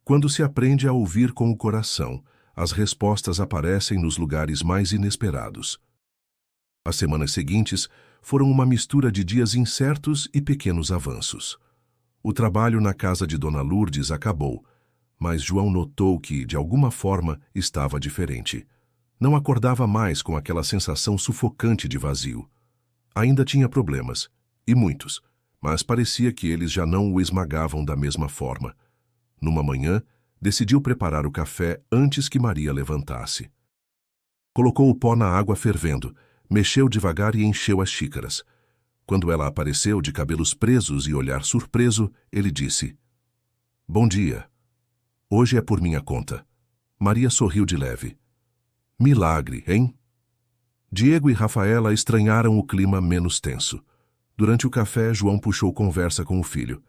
Quando se aprende a ouvir com o coração, as respostas aparecem nos lugares mais inesperados. As semanas seguintes foram uma mistura de dias incertos e pequenos avanços. O trabalho na casa de Dona Lourdes acabou, mas João notou que, de alguma forma, estava diferente. Não acordava mais com aquela sensação sufocante de vazio. Ainda tinha problemas, e muitos, mas parecia que eles já não o esmagavam da mesma forma. Numa manhã, decidiu preparar o café antes que Maria levantasse. Colocou o pó na água fervendo, mexeu devagar e encheu as xícaras. Quando ela apareceu de cabelos presos e olhar surpreso, ele disse: "Bom dia. Hoje é por minha conta." Maria sorriu de leve. "Milagre, hein?" Diego e Rafaela estranharam o clima menos tenso. Durante o café, João puxou conversa com o filho.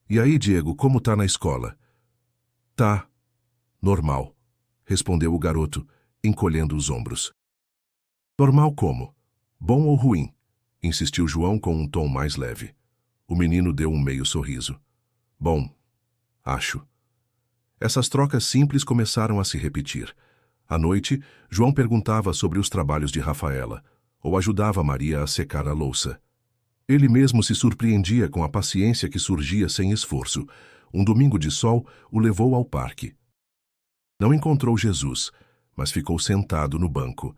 "E aí, Diego, como tá na escola?" "Tá. Normal", respondeu o garoto, encolhendo os ombros. "Normal como? Bom ou ruim?" insistiu João com um tom mais leve. O menino deu um meio sorriso. "Bom, acho." Essas trocas simples começaram a se repetir. À noite, João perguntava sobre os trabalhos de Rafaela, ou ajudava Maria a secar a louça. Ele mesmo se surpreendia com a paciência que surgia sem esforço. Um domingo de sol o levou ao parque. Não encontrou Jesus, mas ficou sentado no banco,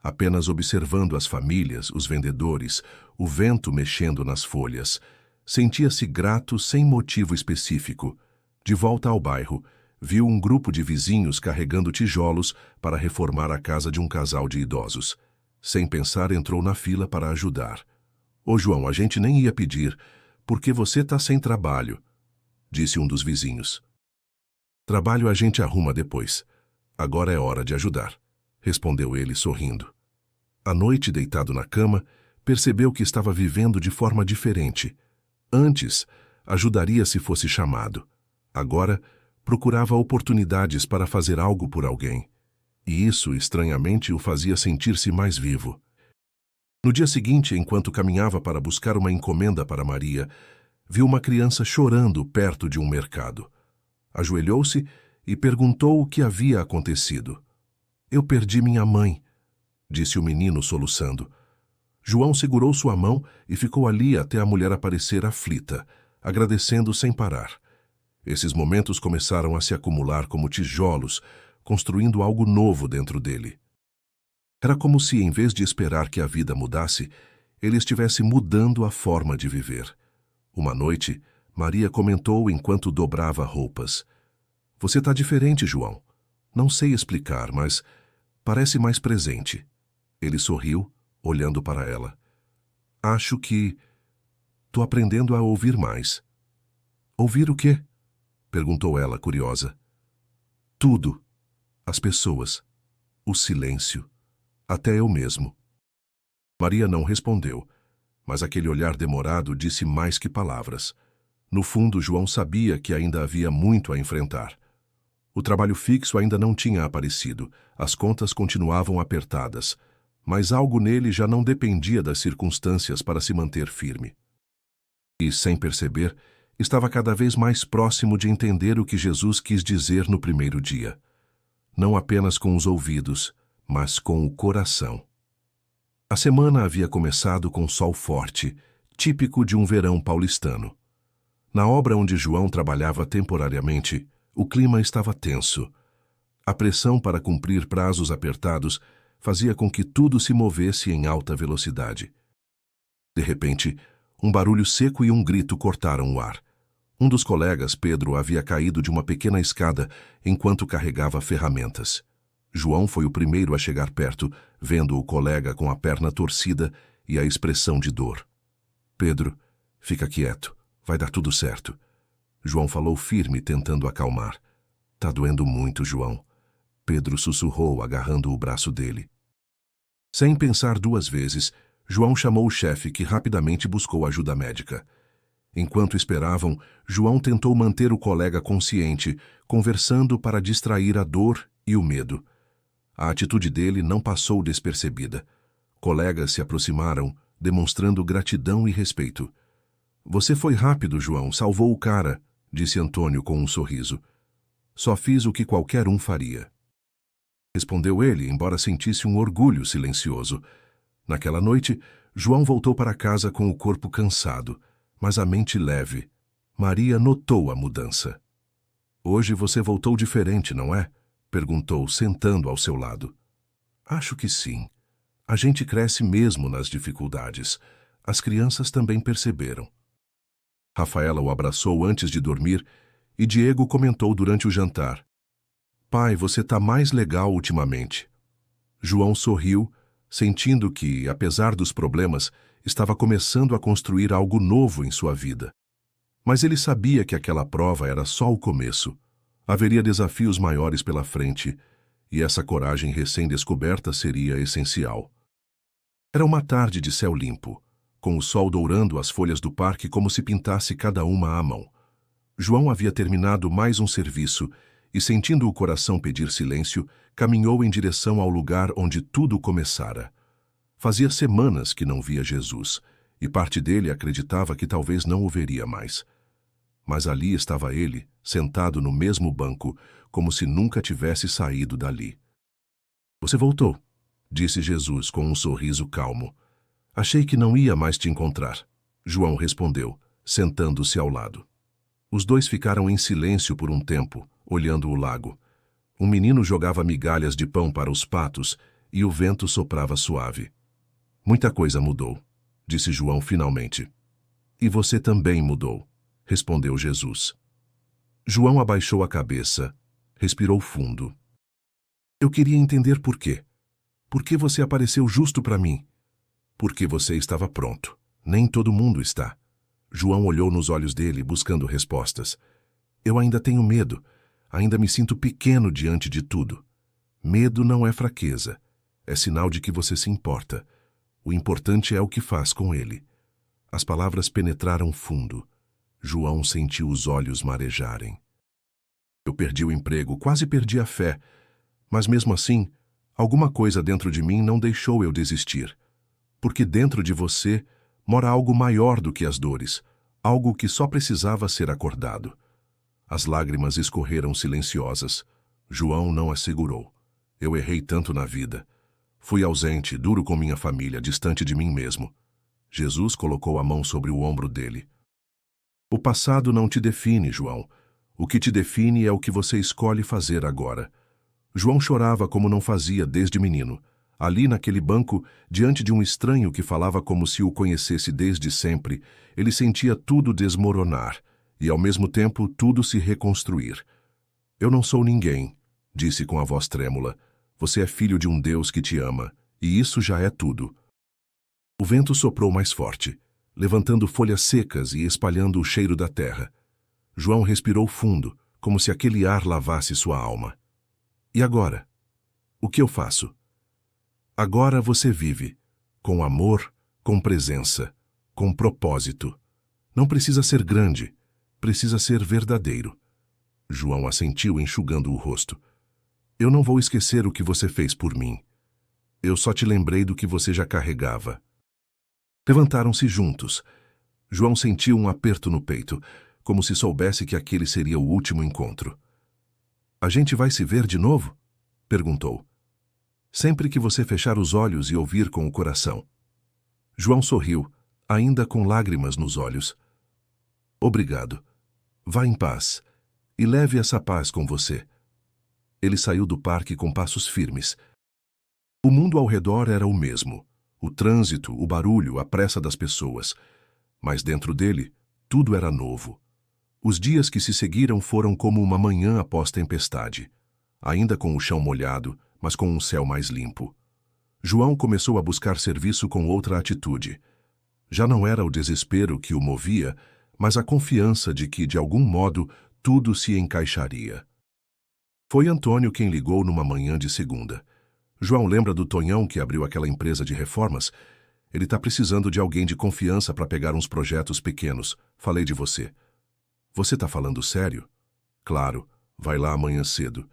apenas observando as famílias, os vendedores, o vento mexendo nas folhas. Sentia-se grato sem motivo específico. De volta ao bairro, viu um grupo de vizinhos carregando tijolos para reformar a casa de um casal de idosos. Sem pensar, entrou na fila para ajudar. "Ô João, a gente nem ia pedir, porque você tá sem trabalho", disse um dos vizinhos. "Trabalho a gente arruma depois. Agora é hora de ajudar", respondeu ele sorrindo. À noite, deitado na cama, percebeu que estava vivendo de forma diferente. Antes, ajudaria se fosse chamado. Agora, procurava oportunidades para fazer algo por alguém. E isso, estranhamente, o fazia sentir-se mais vivo. No dia seguinte, enquanto caminhava para buscar uma encomenda para Maria, viu uma criança chorando perto de um mercado. Ajoelhou-se e perguntou o que havia acontecido. "Eu perdi minha mãe", disse o menino soluçando. João segurou sua mão e ficou ali até a mulher aparecer aflita, agradecendo sem parar. Esses momentos começaram a se acumular como tijolos, construindo algo novo dentro dele. Era como se, em vez de esperar que a vida mudasse, ele estivesse mudando a forma de viver. Uma noite, Maria comentou enquanto dobrava roupas: "Você está diferente, João. Não sei explicar, mas parece mais presente." Ele sorriu, olhando para ela. "Acho que tô aprendendo a ouvir mais." "Ouvir o quê?" perguntou ela, curiosa. "Tudo. As pessoas. O silêncio. Até eu mesmo." Maria não respondeu, mas aquele olhar demorado disse mais que palavras. No fundo, João sabia que ainda havia muito a enfrentar. O trabalho fixo ainda não tinha aparecido, as contas continuavam apertadas, mas algo nele já não dependia das circunstâncias para se manter firme. E, sem perceber, estava cada vez mais próximo de entender o que Jesus quis dizer no primeiro dia. Não apenas com os ouvidos, mas com o coração. A semana havia começado com sol forte, típico de um verão paulistano. Na obra onde João trabalhava temporariamente, o clima estava tenso. A pressão para cumprir prazos apertados fazia com que tudo se movesse em alta velocidade. De repente, um barulho seco e um grito cortaram o ar. Um dos colegas, Pedro, havia caído de uma pequena escada enquanto carregava ferramentas. João foi o primeiro a chegar perto, vendo o colega com a perna torcida e a expressão de dor. Pedro, fica quieto, vai dar tudo certo. João falou firme, tentando acalmar. Tá doendo muito, João. Pedro sussurrou, agarrando o braço dele. Sem pensar duas vezes, João chamou o chefe, que rapidamente buscou ajuda médica. Enquanto esperavam, João tentou manter o colega consciente, conversando para distrair a dor e o medo. A atitude dele não passou despercebida. Colegas se aproximaram, demonstrando gratidão e respeito. Você foi rápido, João, salvou o cara, disse Antônio com um sorriso. Só fiz o que qualquer um faria. Respondeu ele, embora sentisse um orgulho silencioso. Naquela noite, João voltou para casa com o corpo cansado, mas a mente leve. Maria notou a mudança. Hoje você voltou diferente, não é? Perguntou, sentando ao seu lado. Acho que sim. A gente cresce mesmo nas dificuldades. As crianças também perceberam. Rafaela o abraçou antes de dormir e Diego comentou durante o jantar. Pai, você tá mais legal ultimamente. João sorriu, sentindo que, apesar dos problemas, estava começando a construir algo novo em sua vida. Mas ele sabia que aquela prova era só o começo. Haveria desafios maiores pela frente, e essa coragem recém-descoberta seria essencial. Era uma tarde de céu limpo, com o sol dourando as folhas do parque como se pintasse cada uma à mão. João havia terminado mais um serviço e, sentindo o coração pedir silêncio, caminhou em direção ao lugar onde tudo começara. Fazia semanas que não via Jesus, e parte dele acreditava que talvez não o veria mais. Mas ali estava ele, sentado no mesmo banco, como se nunca tivesse saído dali. Você voltou, disse Jesus com um sorriso calmo. Achei que não ia mais te encontrar. João respondeu, sentando-se ao lado. Os dois ficaram em silêncio por um tempo, olhando o lago. Um menino jogava migalhas de pão para os patos e o vento soprava suave. Muita coisa mudou, disse João finalmente. E você também mudou, respondeu Jesus. João abaixou a cabeça, respirou fundo. Eu queria entender por quê. Por que você apareceu justo para mim? Porque você estava pronto. Nem todo mundo está. João olhou nos olhos dele, buscando respostas. Eu ainda tenho medo. Ainda me sinto pequeno diante de tudo. Medo não é fraqueza. É sinal de que você se importa. O importante é o que faz com ele. As palavras penetraram fundo. João sentiu os olhos marejarem. Eu perdi o emprego, quase perdi a fé. Mas mesmo assim, alguma coisa dentro de mim não deixou eu desistir. Porque dentro de você mora algo maior do que as dores, algo que só precisava ser acordado. As lágrimas escorreram silenciosas. João não as segurou. Eu errei tanto na vida. Fui ausente, duro com minha família, distante de mim mesmo. Jesus colocou a mão sobre o ombro dele. O passado não te define, João. O que te define é o que você escolhe fazer agora. João chorava como não fazia desde menino. Ali naquele banco, diante de um estranho que falava como se o conhecesse desde sempre, ele sentia tudo desmoronar e, ao mesmo tempo, tudo se reconstruir. Eu não sou ninguém, disse com a voz trêmula. Você é filho de um Deus que te ama, e isso já é tudo. O vento soprou mais forte, levantando folhas secas e espalhando o cheiro da terra. João respirou fundo, como se aquele ar lavasse sua alma. E agora? O que eu faço? Agora você vive, com amor, com presença, com propósito. Não precisa ser grande, precisa ser verdadeiro. João assentiu, enxugando o rosto. Eu não vou esquecer o que você fez por mim. Eu só te lembrei do que você já carregava. Levantaram-se juntos. João sentiu um aperto no peito, como se soubesse que aquele seria o último encontro. A gente vai se ver de novo? Perguntou. Sempre que você fechar os olhos e ouvir com o coração. João sorriu, ainda com lágrimas nos olhos. Obrigado. Vá em paz e leve essa paz com você. Ele saiu do parque com passos firmes. O mundo ao redor era o mesmo. O trânsito, o barulho, a pressa das pessoas. Mas dentro dele, tudo era novo. Os dias que se seguiram foram como uma manhã após tempestade. Ainda com o chão molhado, mas com um céu mais limpo. João começou a buscar serviço com outra atitude. Já não era o desespero que o movia, mas a confiança de que, de algum modo, tudo se encaixaria. Foi Antônio quem ligou numa manhã de segunda. João lembra do Tonhão que abriu aquela empresa de reformas? Ele está precisando de alguém de confiança para pegar uns projetos pequenos. Falei de você. Você está falando sério? Claro, vai lá amanhã cedo.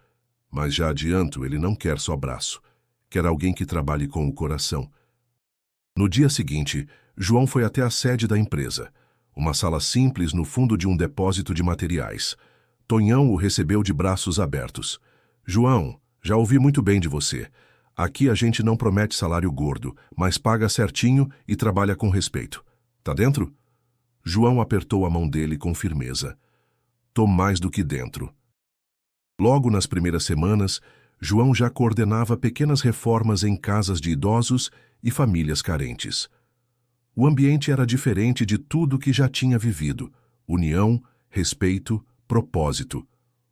Mas já adianto, ele não quer só braço. Quer alguém que trabalhe com o coração. No dia seguinte, João foi até a sede da empresa. Uma sala simples no fundo de um depósito de materiais. Tonhão o recebeu de braços abertos. João, já ouvi muito bem de você. Aqui a gente não promete salário gordo, mas paga certinho e trabalha com respeito. Tá dentro? João apertou a mão dele com firmeza. Tô mais do que dentro. Logo nas primeiras semanas, João já coordenava pequenas reformas em casas de idosos e famílias carentes. O ambiente era diferente de tudo que já tinha vivido. União, respeito, propósito.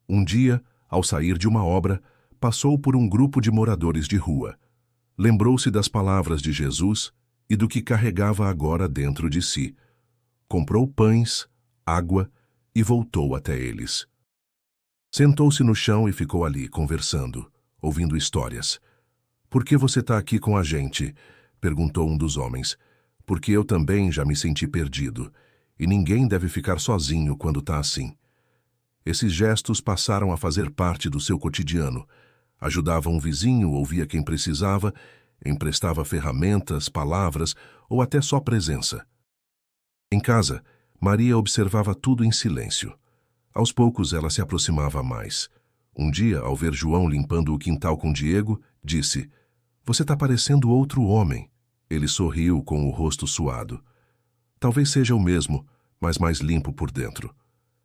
Um dia, ao sair de uma obra, passou por um grupo de moradores de rua. Lembrou-se das palavras de Jesus e do que carregava agora dentro de si. Comprou pães, água e voltou até eles. Sentou-se no chão e ficou ali, conversando, ouvindo histórias. "Por que você está aqui com a gente?" perguntou um dos homens. "Porque eu também já me senti perdido, e ninguém deve ficar sozinho quando está assim." Esses gestos passaram a fazer parte do seu cotidiano. Ajudava um vizinho, ouvia quem precisava, emprestava ferramentas, palavras ou até só presença. Em casa, Maria observava tudo em silêncio. Aos poucos ela se aproximava mais. Um dia, ao ver João limpando o quintal com Diego, disse: "Você está parecendo outro homem." Ele sorriu com o rosto suado. "Talvez seja o mesmo, mas mais limpo por dentro."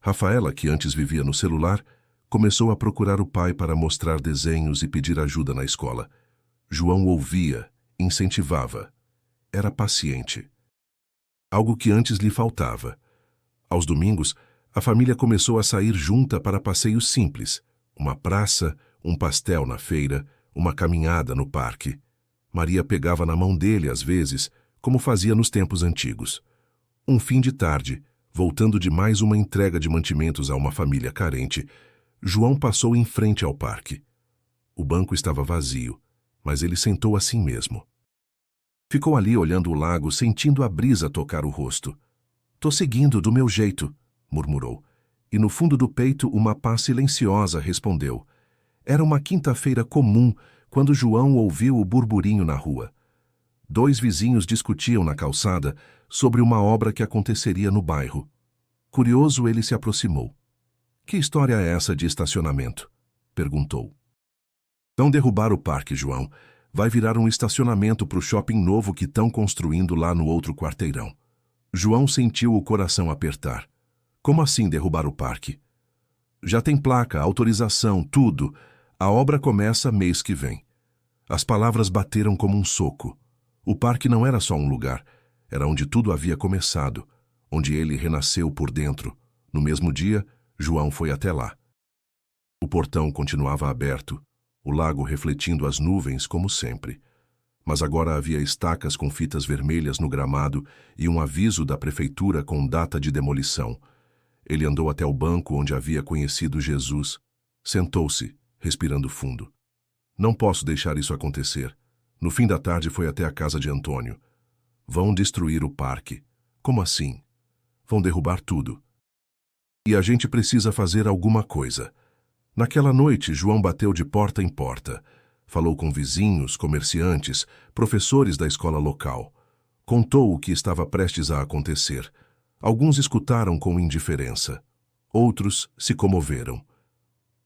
Rafaela, que antes vivia no celular, começou a procurar o pai para mostrar desenhos e pedir ajuda na escola. João ouvia, incentivava. Era paciente. Algo que antes lhe faltava. Aos domingos, a família começou a sair junta para passeios simples. Uma praça, um pastel na feira, uma caminhada no parque. Maria pegava na mão dele às vezes, como fazia nos tempos antigos. Um fim de tarde, voltando de mais uma entrega de mantimentos a uma família carente, João passou em frente ao parque. O banco estava vazio, mas ele sentou assim mesmo. Ficou ali olhando o lago, sentindo a brisa tocar o rosto. "Tô seguindo do meu jeito", murmurou. E no fundo do peito uma paz silenciosa respondeu. Era uma quinta-feira comum, quando João ouviu o burburinho na rua. 2 vizinhos discutiam na calçada sobre uma obra que aconteceria no bairro. Curioso, ele se aproximou. "Que história é essa de estacionamento?" perguntou. "Vão derrubar o parque, João. Vai virar um estacionamento para o shopping novo que estão construindo lá no outro quarteirão." João sentiu o coração apertar. "Como assim derrubar o parque?" "Já tem placa, autorização, tudo. A obra começa mês que vem." As palavras bateram como um soco. O parque não era só um lugar, era onde tudo havia começado, onde ele renasceu por dentro. No mesmo dia, João foi até lá. O portão continuava aberto, o lago refletindo as nuvens como sempre. Mas agora havia estacas com fitas vermelhas no gramado e um aviso da prefeitura com data de demolição. Ele andou até o banco onde havia conhecido Jesus. Sentou-se, respirando fundo. "Não posso deixar isso acontecer." No fim da tarde foi até a casa de Antônio. "Vão destruir o parque." "Como assim?" "Vão derrubar tudo. E a gente precisa fazer alguma coisa." Naquela noite, João bateu de porta em porta. Falou com vizinhos, comerciantes, professores da escola local. Contou o que estava prestes a acontecer. Alguns escutaram com indiferença. Outros se comoveram.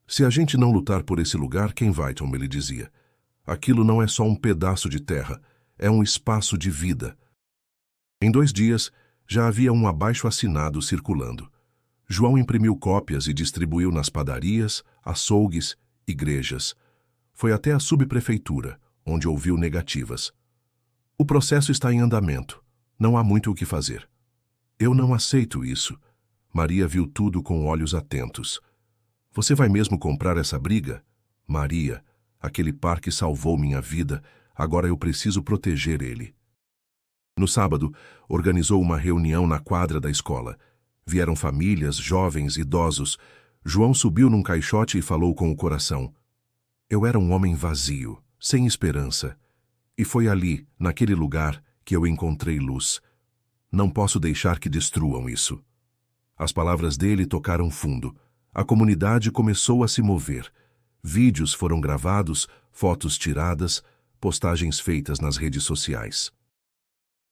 "Se a gente não lutar por esse lugar, quem vai?" Tom ele dizia. "Aquilo não é só um pedaço de terra, é um espaço de vida." Em 2 dias, já havia um abaixo-assinado circulando. João imprimiu cópias e distribuiu nas padarias, açougues, igrejas. Foi até a subprefeitura, onde ouviu negativas. O processo está em andamento. Não há muito o que fazer. Eu não aceito isso. Maria viu tudo com olhos atentos. Você vai mesmo comprar essa briga? Maria, aquele parque salvou minha vida. Agora eu preciso proteger ele. No sábado, organizou uma reunião na quadra da escola. Vieram famílias, jovens, idosos. João subiu num caixote e falou com o coração. Eu era um homem vazio, sem esperança. E foi ali, naquele lugar, que eu encontrei luz. Não posso deixar que destruam isso. As palavras dele tocaram fundo. A comunidade começou a se mover. Vídeos foram gravados, fotos tiradas, postagens feitas nas redes sociais.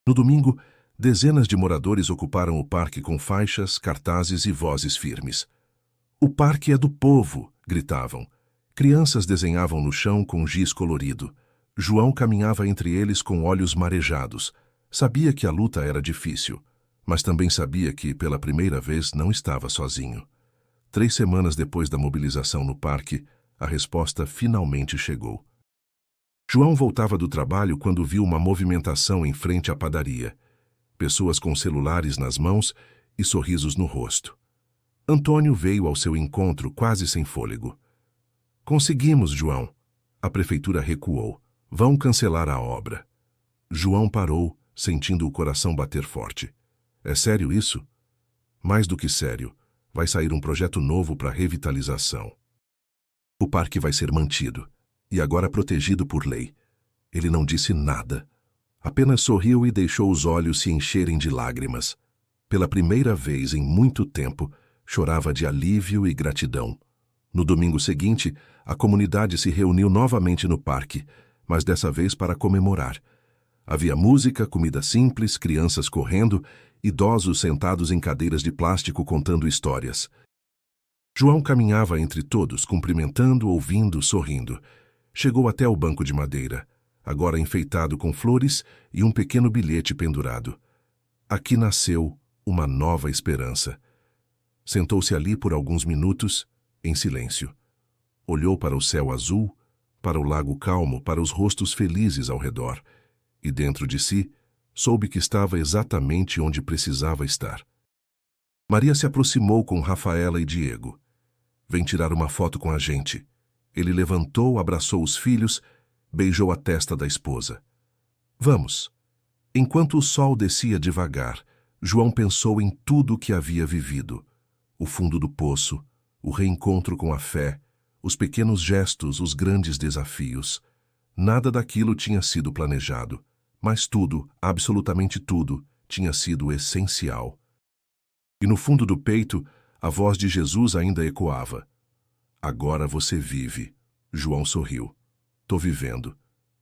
No domingo, dezenas de moradores ocuparam o parque com faixas, cartazes e vozes firmes. O parque é do povo, gritavam. Crianças desenhavam no chão com giz colorido. João caminhava entre eles com olhos marejados. Sabia que a luta era difícil, mas também sabia que, pela primeira vez, não estava sozinho. 3 semanas depois da mobilização no parque, a resposta finalmente chegou. João voltava do trabalho quando viu uma movimentação em frente à padaria. Pessoas com celulares nas mãos e sorrisos no rosto. Antônio veio ao seu encontro quase sem fôlego. Conseguimos, João. A prefeitura recuou. Vão cancelar a obra. João parou, sentindo o coração bater forte. É sério isso? Mais do que sério. Vai sair um projeto novo para revitalização. O parque vai ser mantido, e agora protegido por lei. Ele não disse nada. Apenas sorriu e deixou os olhos se encherem de lágrimas. Pela primeira vez em muito tempo, chorava de alívio e gratidão. No domingo seguinte, a comunidade se reuniu novamente no parque, mas dessa vez para comemorar. Havia música, comida simples, crianças correndo, idosos sentados em cadeiras de plástico contando histórias. João caminhava entre todos, cumprimentando, ouvindo, sorrindo. Chegou até o banco de madeira, agora enfeitado com flores e um pequeno bilhete pendurado. Aqui nasceu uma nova esperança. Sentou-se ali por alguns minutos, em silêncio. Olhou para o céu azul, para o lago calmo, para os rostos felizes ao redor, e dentro de si, soube que estava exatamente onde precisava estar. Maria se aproximou com Rafaela e Diego. Vem tirar uma foto com a gente. Ele levantou, abraçou os filhos, beijou a testa da esposa. Vamos. Enquanto o sol descia devagar, João pensou em tudo o que havia vivido. O fundo do poço, o reencontro com a fé, os pequenos gestos, os grandes desafios. Nada daquilo tinha sido planejado, mas tudo, absolutamente tudo, tinha sido essencial. E no fundo do peito, a voz de Jesus ainda ecoava. Agora você vive. João sorriu. Tô vivendo.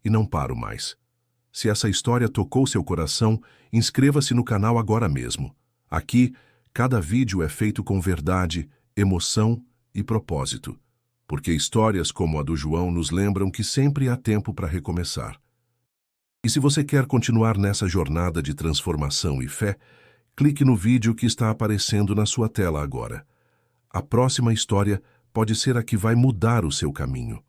E não paro mais. Se essa história tocou seu coração, inscreva-se no canal agora mesmo. Aqui, cada vídeo é feito com verdade, emoção e propósito. Porque histórias como a do João nos lembram que sempre há tempo para recomeçar. E se você quer continuar nessa jornada de transformação e fé, clique no vídeo que está aparecendo na sua tela agora. A próxima história pode ser a que vai mudar o seu caminho.